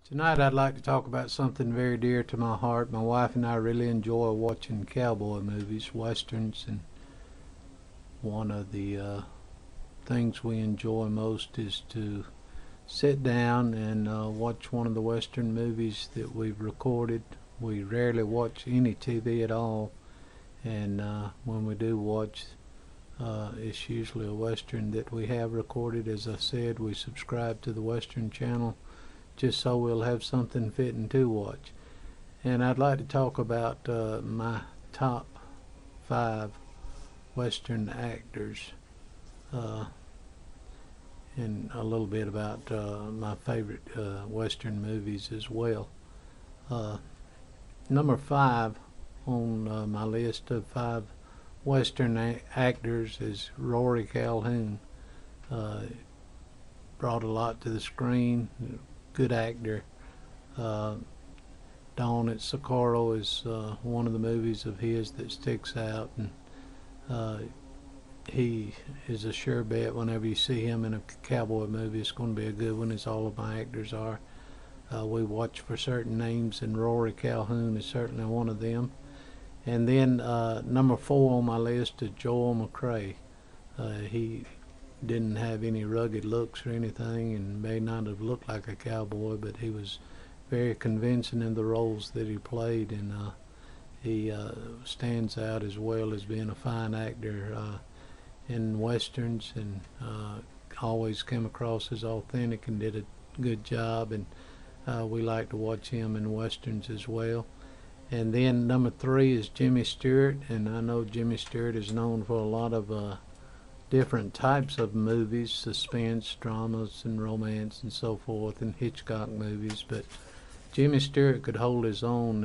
Tonight I'd like to talk about something very dear to my heart. My wife and I really enjoy watching cowboy movies, westerns, and one of the things we enjoy most is to sit down and watch one of the western movies that we've recorded. We rarely watch any TV at all, and when we do watch, it's usually a western that we have recorded. As I said, we subscribe to the Western Channel just so we'll have something fitting to watch. And I'd like to talk about my top five Western actors uh, and a little bit about my favorite Western movies as well. Uh, Number five on my list of five Western actors is Rory Calhoun. Uh, Brought a lot to the screen, good actor. Uh, Dawn at Socorro is one of the movies of his that sticks out, and uh, he is a sure bet whenever you see him in a cowboy movie. It's going to be a good one, as all of my actors are. We watch for certain names, and Rory Calhoun is certainly one of them. And then number four on my list is Joel McCrea. He didn't have any rugged looks or anything, and may not have looked like a cowboy, but he was very convincing in the roles that he played, and he stands out as well as being a fine actor in westerns, and always came across as authentic and did a good job, and we like to watch him in westerns as well. And then number three is Jimmy Stewart, and I know Jimmy Stewart is known for a lot of different types of movies, suspense, dramas, and romance, and so forth, and Hitchcock movies. But Jimmy Stewart could hold his own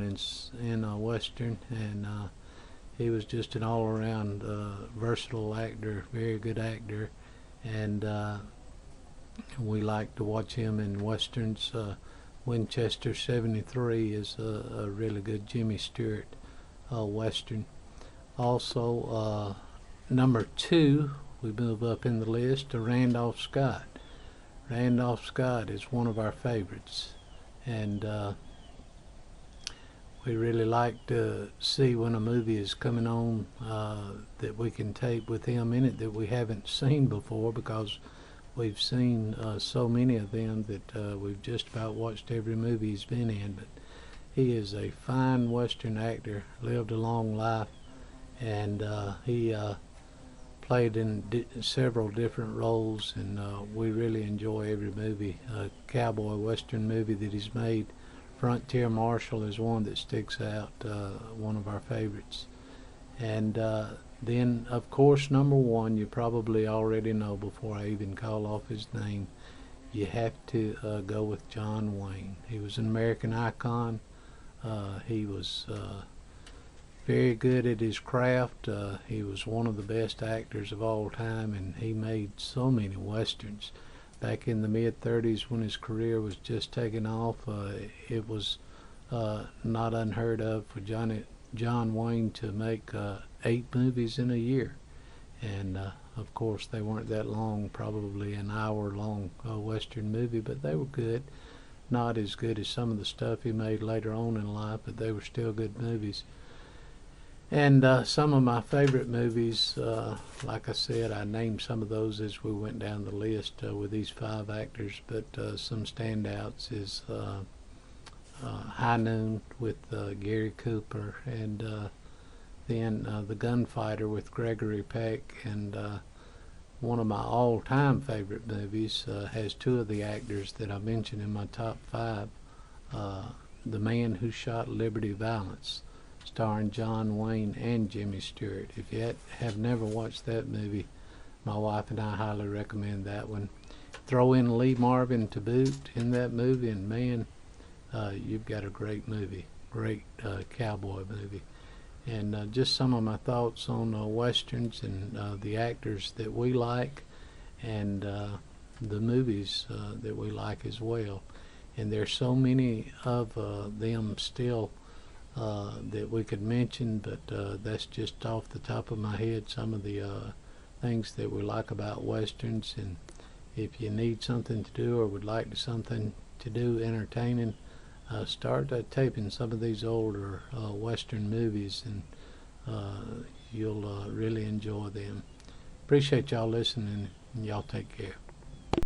in a western, and he was just an all-around versatile actor, very good actor, and we like to watch him in westerns. Winchester 73 is a really good Jimmy Stewart western. Also, number two, we move up in the list to Randolph Scott. Randolph Scott is one of our favorites, and we really like to see when a movie is coming on that we can tape with him in it that we haven't seen before, because we've seen so many of them that we've just about watched every movie he's been in. But he is a fine Western actor, lived a long life, and he played in several different roles, and we really enjoy every movie, cowboy Western movie that he's made. Frontier Marshal is one that sticks out, one of our favorites. And then, of course, number one, you probably already know before I even call off his name, you have to go with John Wayne. He was an American icon. He was very good at his craft. He was one of the best actors of all time, and he made so many westerns. Back in the mid-30s, when his career was just taking off, it was not unheard of for John Wayne to make 8 movies in a year. And of course, they weren't that long, probably an hour-long western movie, but they were good. Not as good as some of the stuff he made later on in life, but they were still good movies. And some of my favorite movies, like I said, I named some of those as we went down the list with these five actors, but some standouts is High Noon with Gary Cooper, and then The Gunfighter with Gregory Peck, and one of my all-time favorite movies has two of the actors that I mentioned in my top five, The Man Who Shot Liberty Valance, starring John Wayne and Jimmy Stewart. If you have never watched that movie, my wife and I highly recommend that one. Throw in Lee Marvin to boot in that movie, and man, you've got a great movie, great cowboy movie. And just some of my thoughts on westerns and the actors that we like, and the movies that we like as well. And there's so many of them still that we could mention, but that's just off the top of my head, some of the things that we like about westerns. And if you need something to do or would like to something to do entertaining, start taping some of these older Western movies, and you'll really enjoy them. Appreciate y'all listening, and y'all take care.